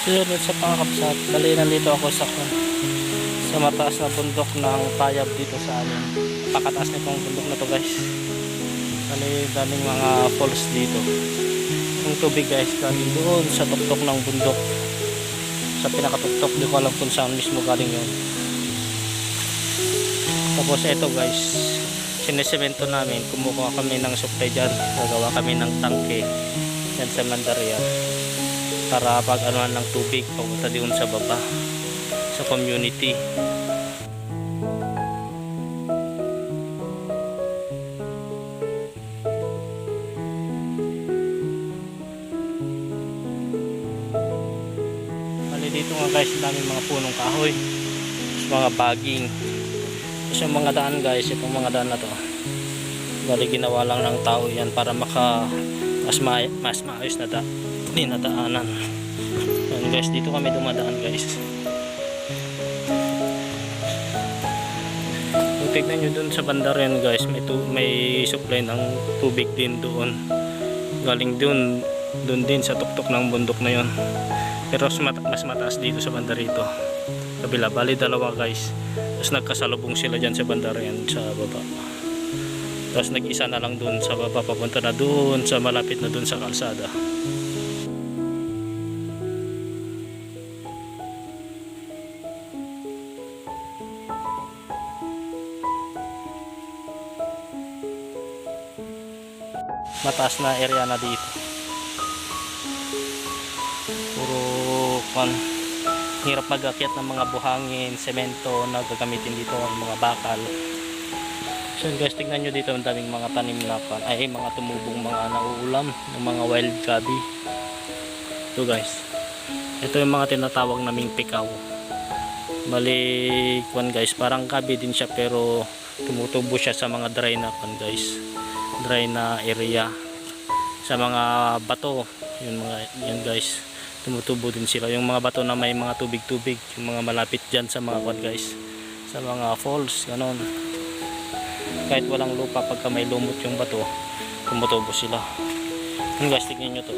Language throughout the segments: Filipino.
Sunod sa pangkapsat, bali nandito ako sa mataas na bundok ng Tayab dito sa amin. Pakataas nitong bundok na to guys. Bali daming mga falls dito. Yung tubig guys galing doon sa tuktok ng bundok. Sa pinakatuktok, di ko alam kung saan mismo galing yun. Tapos ito guys, sinisemento namin, kumukuha kami ng supply dyan, gagawa kami ng tangke yan sa Mandaria para pag anuhan ng tubig papunta doon sa baba sa community. Bali dito nga guys, daming mga punong kahoy, mga baging. Yung mga daan guys, itong mga daan na to bali ginawa lang ng tao yan para mas maayos na dinadaanan. Yan guys, dito kami dumadaan guys. Kung tignan nyo dun sa banda rin guys, may supply ng tubig din doon, galing dun din sa tuktok ng bundok na yon. Pero mas mataas dito sa banda rito kabila, bali dalawa guys. Tapos nagkasalubong sila dyan sa banda rin sa baba. Tapos nag-isa na lang dun sa baba, papunta na dun sa malapit na dun sa kalsada. Mataas na area na dito. Puro hirap mag-akyat ng mga buhangin, semento na gagamitin dito, ang mga bakal. So guys, tingnan nyo dito, ang daming mga tanim na mga tumubong mga nauulam ng mga wild gabi. Ito guys, ito yung mga tinatawag naming pikaw. Bali guys, parang gabi din siya pero tumutubo siya sa mga dry na guys, dry na area, sa mga bato. Yun guys, tumutubo din sila yung mga bato na may mga tubig-tubig, yung mga malapit dyan sa mga guys, sa mga falls, ganon. Kahit walang lupa, pagka may lumot yung bato, tumutubo sila. Yun guys, tignan nyo to,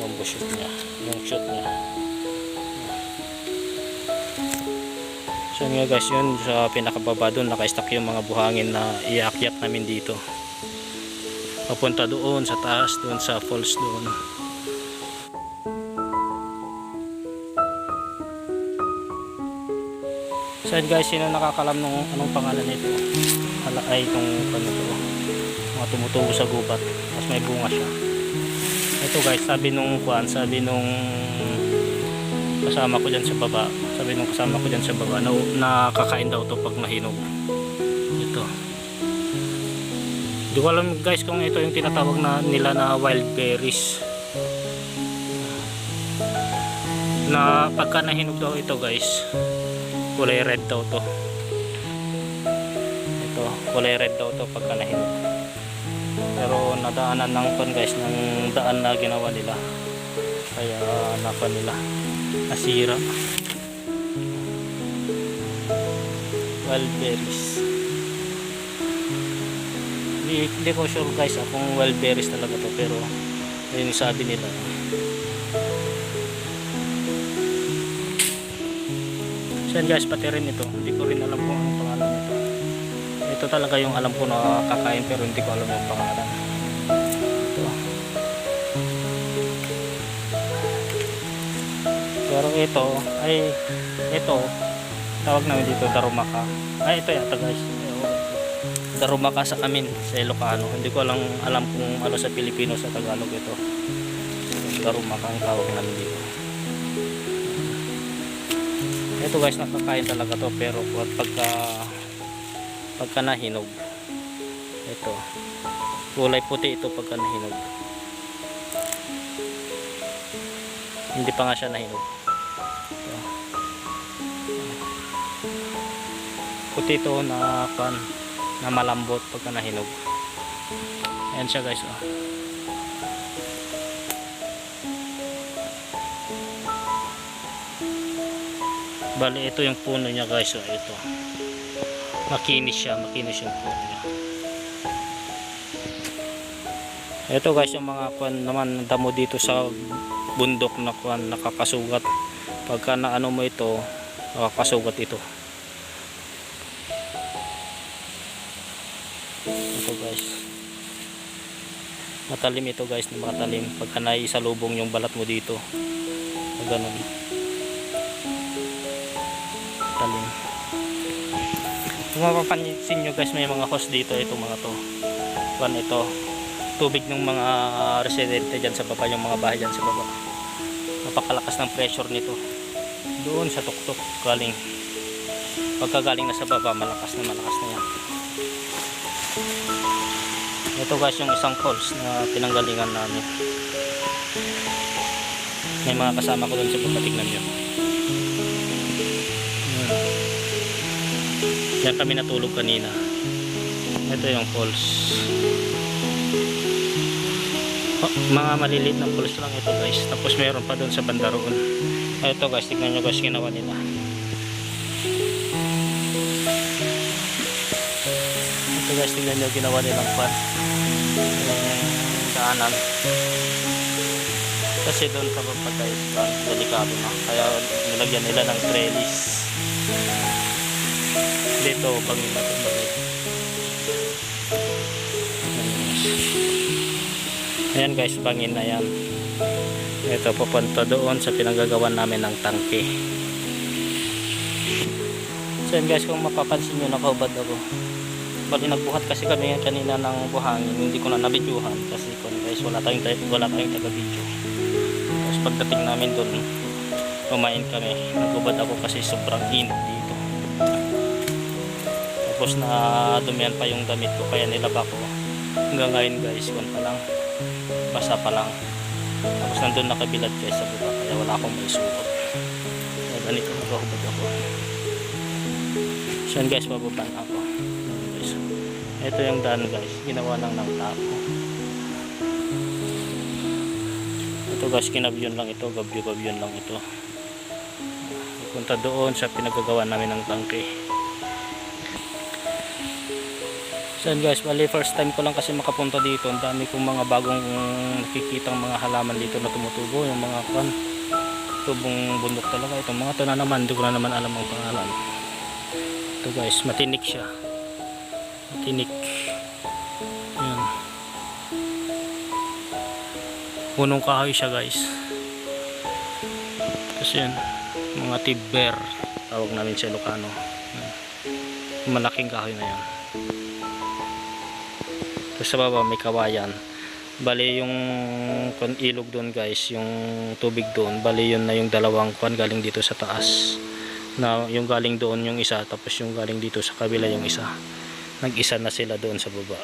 bamboo shoot nya, yung shoot nya. So yun guys, yun sa pinakababa doon, naka-stack yung mga buhangin na iaakyat namin dito papunta doon sa taas, doon sa falls doon. So guys, sino nakakalam nung anong pangalan nito? Ay itong ano to, mga tumutubo sa gubat, tapos may bunga siya. Ito guys, sabi nung kasama ko dyan sa baba, nakakain daw to pag mahinog. Ito, di ko alam guys kung ito yung tinatawag nila na wild berries, na pagka nahinog daw ito guys, kulay red daw to. Ito, kulay red daw to pagka nahinog. Pero nadaanan ng guys, ng daan na ginawa nila, kaya nila nasira. Wild berries, hindi ko sure guys kung wild berries talaga to, pero ayun sabi nila. So guys, pati rin ito, hindi ko rin alam kung anong pangalan nito. Ito talaga yung alam ko na kakain, pero hindi ko alam yung pangalan. Ito. Pero ito tawag namin dito darumaka. Ito yata guys, darumaka sa amin sa Ilocano. Hindi ko alam kung ano sa Pilipino, sa Tagalog ito. Darumaka ang tawag namin dito. Ito guys, nakakain talaga to, pero pagka nahinog, ito kulay puti ito pagka nahinog. Hindi pa nga siya nahinog. Ito. Puti ito na malambot pagka nahinog. Ayan siya guys, oh. Bali ito yung puno niya guys, oh. Ito makinis yung puno niya. Ito guys, yung mga naman damo dito sa bundok na kuan nakakasugat. Pagka naano mo ito, nakakasugat ito. Ito guys, matalim ito guys, matalim pagka naisalubong yung balat mo dito, ganun, matalim. Kung mapapansin nyo guys, may mga hose dito, ito mga to, ito tubig ng mga residente dyan sa baba, yung mga bahay dyan sa baba. Napakalakas ng pressure nito doon sa tuktok galing. Pagka galing na sa baba, malakas na yan. Ito guys yung isang falls na pinanggalingan namin. May mga kasama ko doon sa baba, tignan nyo. Yan kami natulog kanina. Ito yung falls. Mga maliliit na falls lang ito guys. Tapos meron pa doon sa banda roon. Ito guys, tignan nyo guys ginawa nila. Ito guys, tignan nyo ginawa nilang pan, daanan. Kasi doon sa baba guys, delikado na. Kaya nilagyan nila ng trellis. Dito, bangin na ito, bangin. Ayan guys, bangin na yan. Ito, pupunta doon sa pinagagawan namin ng tangke. So yan guys, kung mapapansin nyo, nakahubad ako. Bali nagbuhat kasi kami kanina ng buhangin, hindi ko na nabidyuhan kasi guys, wala tayong taga-video. Tapos pagdating namin doon, kumain kami. Nagubad ako kasi sobrang init dito. Tapos na dumihan pa yung damit ko, kaya nilaba ko. Hanggang ngayon guys, pa lang, basa pa lang. Tapos nandun nakabilad guys sa baba, kaya wala akong may suot. Kaya ganito nagahubad ako. So yan guys, bababa na ako. Ito yung daan guys, ginawa lang ng tao. Ito guys, kinabyon lang ito, gabyo-gabyon lang ito. Punta doon sa pinagagawa namin ng tangke. So guys, bali first time ko lang kasi makapunta dito. Ang dami kong mga bagong nakikitang mga halaman dito na tumutubo, yung mga tubong bundok talaga. Itong mga to na naman, hindi ko na naman alam ang pangalan. Ito guys, matinik siya. Matinik. Ayan. Punong kahoy siya guys. Kasi yan, mga tibber tawag namin sa Ilocano. Malaking kahoy na yan. Tapos sa baba may kawayan. Bali yung ilog doon guys, yung tubig doon, bali yun na yung dalawang galing dito sa taas. Na yung galing doon yung isa, tapos yung galing dito sa kabila yung isa. Nag-isa na sila doon sa baba.